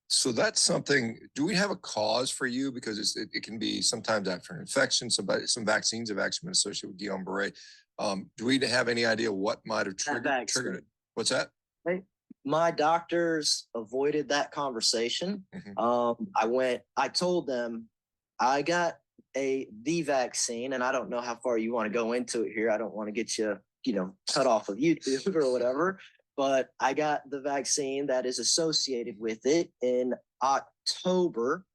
So that's something. Do we have a cause for you? Because it can be sometimes after an infection. Some vaccines have actually been associated with Guillain-Barré. Do we have any idea what might have triggered it? What's that? My doctors avoided that conversation. I told them I got the vaccine, and I don't know how far you want to go into it here. I don't want to get you, cut off of YouTube or whatever, but I got the vaccine that is associated with it in October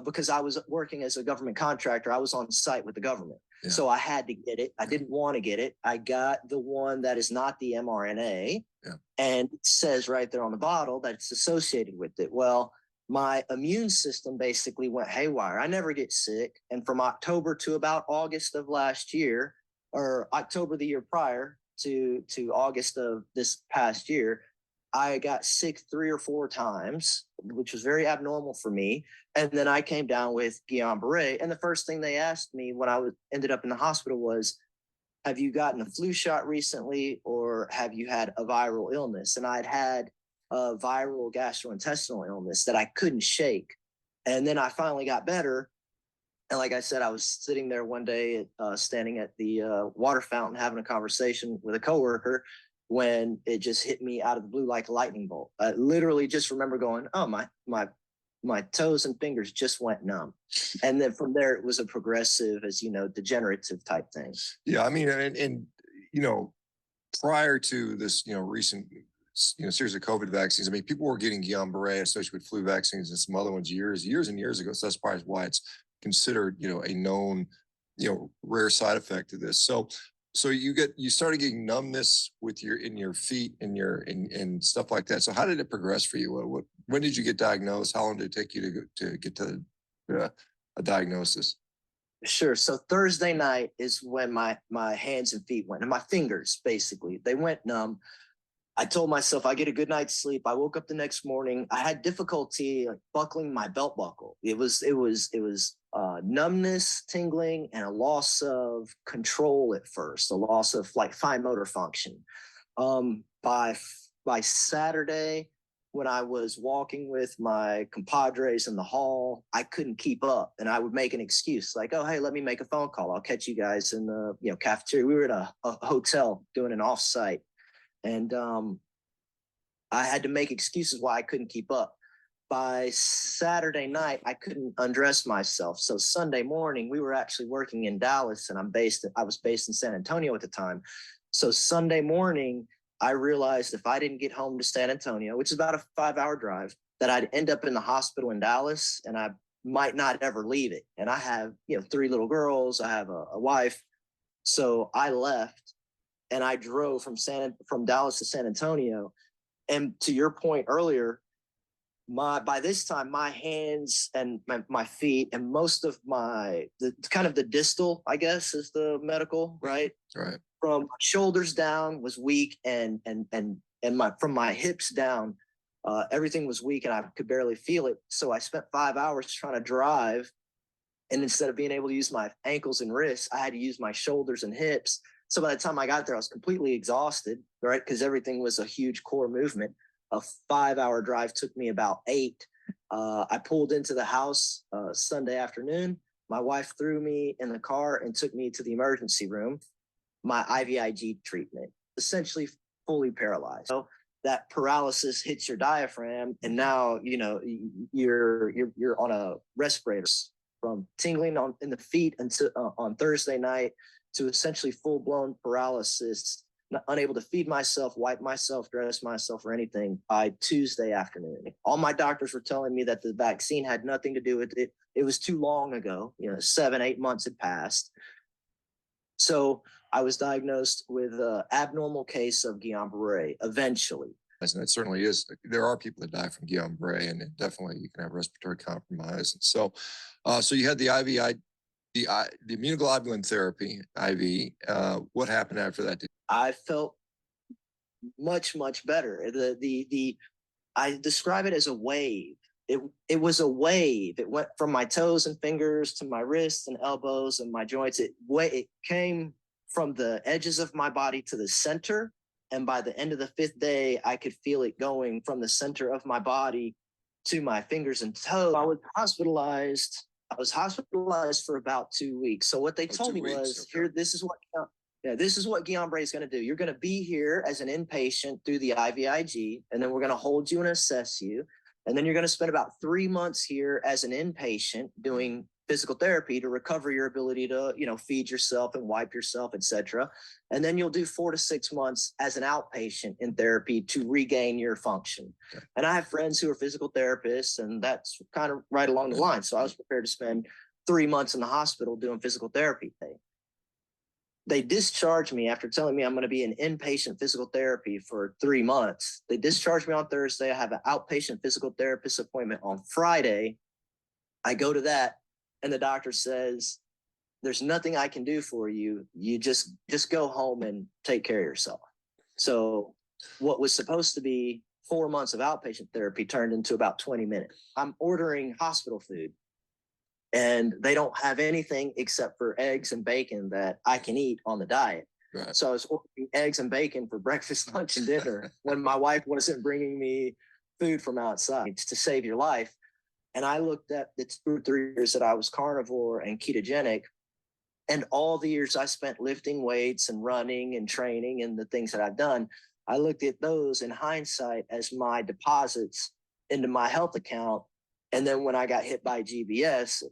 because I was working as a government contractor. I was on site with the government. Yeah. So I had to get it. I didn't want to get it. I got the one that is not the mRNA. Yeah. And it says right there on the bottle that it's associated with it. Well, my immune system basically went haywire. I never get sick. And from October to about August of last year, or October the year prior to August of this past year, I got sick 3 or 4 times, which was very abnormal for me. And then I came down with Guillain-Barré. And the first thing they asked me when I ended up in the hospital was, have you gotten a flu shot recently, or have you had a viral illness? And I'd had a viral gastrointestinal illness that I couldn't shake. And then I finally got better. And like I said, I was sitting there one day, standing at the water fountain, having a conversation with a coworker, when it just hit me out of the blue like a lightning bolt. I literally just remember going, oh, my toes and fingers just went numb. And then from there, it was a progressive, degenerative type thing. Yeah, I mean, and prior to this, recent, series of COVID vaccines, I mean, people were getting Guillain-Barré associated with flu vaccines and some other ones years and years ago. So that's probably why it's considered, a known, rare side effect of this. So you started getting numbness in your feet and stuff like that. So how did it progress for you? When did you get diagnosed? How long did it take you to get to a diagnosis? Sure. So Thursday night is when my hands and feet went, and my fingers basically, they went numb. I told myself I get a good night's sleep. I woke up the next morning. I had difficulty buckling my belt buckle. It was numbness, tingling, and a loss of control at first, a loss of fine motor function. By Saturday, when I was walking with my compadres in the hall, I couldn't keep up, and I would make an excuse like, "Oh, hey, let me make a phone call. I'll catch you guys in the cafeteria." We were at a hotel doing an offsite, and I had to make excuses why I couldn't keep up. By Saturday night, I couldn't undress myself. So Sunday morning, we were actually working in Dallas, and I was based in San Antonio at the time. So Sunday morning, I realized if I didn't get home to San Antonio, which is about a 5-hour drive, that I'd end up in the hospital in Dallas, and I might not ever leave it. And I have, 3 little girls. I have a wife. So I left, and I drove from Dallas to San Antonio. And to your point earlier, by this time, my hands and my feet and most of the distal, I guess, is the medical, right? Right. From my shoulders down was weak, and from my hips down, everything was weak, and I could barely feel it. So I spent 5 hours trying to drive, and instead of being able to use my ankles and wrists, I had to use my shoulders and hips. So by the time I got there, I was completely exhausted, right? Because everything was a huge core movement. A 5-hour drive took me about 8. I pulled into the house Sunday afternoon. My wife threw me in the car and took me to the emergency room. My IVIG treatment, essentially fully paralyzed. So that paralysis hits your diaphragm, and now you're on a respirator from tingling in the feet until on Thursday night to essentially full-blown paralysis. Unable to feed myself, wipe myself, dress myself, or anything by Tuesday afternoon. All my doctors were telling me that the vaccine had nothing to do with it. It was too long ago. 7-8 months had passed. So I was diagnosed with an abnormal case of Guillain-Barré eventually. And it certainly is. There are people that die from Guillain-Barré, and definitely you can have respiratory compromise. And so you had the the immunoglobulin therapy, IV. What happened after that? I felt much, much better. I describe it as a wave. It was a wave. It went from my toes and fingers to my wrists and elbows and my joints. It came from the edges of my body to the center. And by the end of the 5th day, I could feel it going from the center of my body to my fingers and toes. I was hospitalized. I was hospitalized for about 2 weeks. So what they told me was, here, this is what Guillain-Barré is going to do. You're going to be here as an inpatient through the IVIG, and then we're going to hold you and assess you. And then you're going to spend about 3 months here as an inpatient doing physical therapy to recover your ability to, feed yourself and wipe yourself, etc. And then you'll do 4 to 6 months as an outpatient in therapy to regain your function. Okay. And I have friends who are physical therapists, and that's kind of right along the line. So I was prepared to spend 3 months in the hospital doing physical therapy. They discharged me after telling me I'm going to be in inpatient physical therapy for 3 months. They discharged me on Thursday. I have an outpatient physical therapist appointment on Friday. I go to that, and the doctor says, there's nothing I can do for you. You just go home and take care of yourself. So what was supposed to be 4 months of outpatient therapy turned into about 20 minutes. I'm ordering hospital food, and they don't have anything except for eggs and bacon that I can eat on the diet. Right. So I was ordering eggs and bacon for breakfast, lunch, and dinner when my wife wasn't bringing me food from outside to save your life. And I looked at the 2 or 3 years that I was carnivore and ketogenic, and all the years I spent lifting weights and running and training and the things that I've done, I looked at those in hindsight as my deposits into my health account. And then when I got hit by GBS,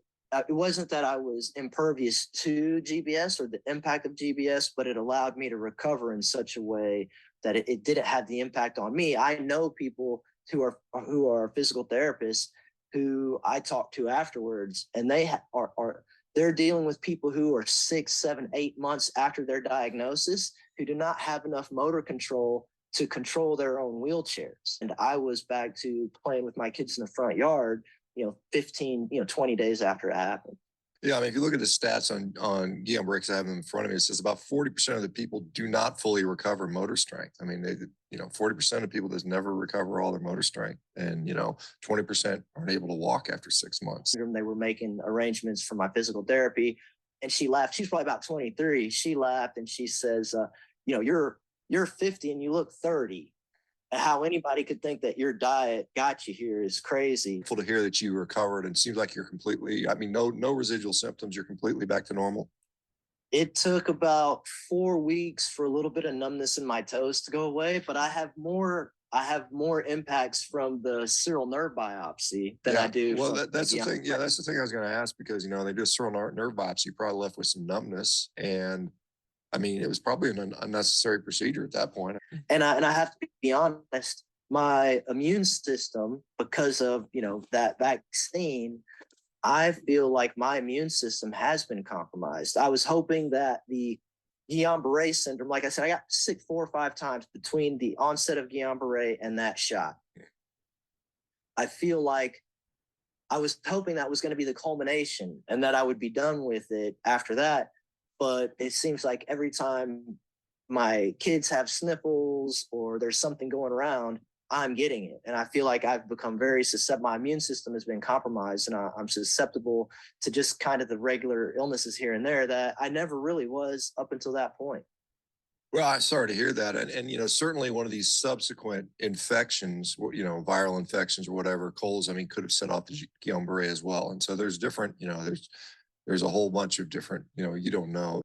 it wasn't that I was impervious to GBS or the impact of GBS, but it allowed me to recover in such a way that it didn't have the impact on me. I know people who are physical therapists who I talk to afterwards, and they're dealing with people who are 6, 7, 8 months after their diagnosis who do not have enough motor control to control their own wheelchairs. And I was back to playing with my kids in the front yard, 15, 20 days after it happened. Yeah, I mean, if you look at the stats on Guillain-Barré, because I have them in front of me, it says about 40% of the people do not fully recover motor strength. I mean, 40% of people just never recover all their motor strength, and 20% aren't able to walk after 6 months. They were making arrangements for my physical therapy, and she laughed. She's probably about 23. She laughed and she says, "You're 50 and you look 30." How anybody could think that your diet got you here is crazy. To hear that you recovered, and seems like you're completely, no residual symptoms. You're completely back to normal. It took about 4 weeks for a little bit of numbness in my toes to go away, but I have more impacts from the serial nerve biopsy than I do. Well, that's the thing. Yeah, that's the thing I was going to ask, because, they do a serial nerve biopsy. You're probably left with some numbness, and it was probably an unnecessary procedure at that point. And I have to be honest, my immune system, because of, that vaccine, I feel like my immune system has been compromised. I was hoping that the Guillain-Barré syndrome, like I said, I got sick 4 or 5 times between the onset of Guillain-Barré and that shot. I feel like I was hoping that was going to be the culmination and that I would be done with it after that. But it seems like every time my kids have sniffles or there's something going around, I'm getting it. And I feel like I've become very susceptible. My immune system has been compromised, and I'm susceptible to just kind of the regular illnesses here and there that I never really was up until that point. Well, I'm sorry to hear that. And certainly one of these subsequent infections, viral infections or whatever, colds, could have set off the Guillain-Barré as well. And so there's different, there's a whole bunch of different, you don't know.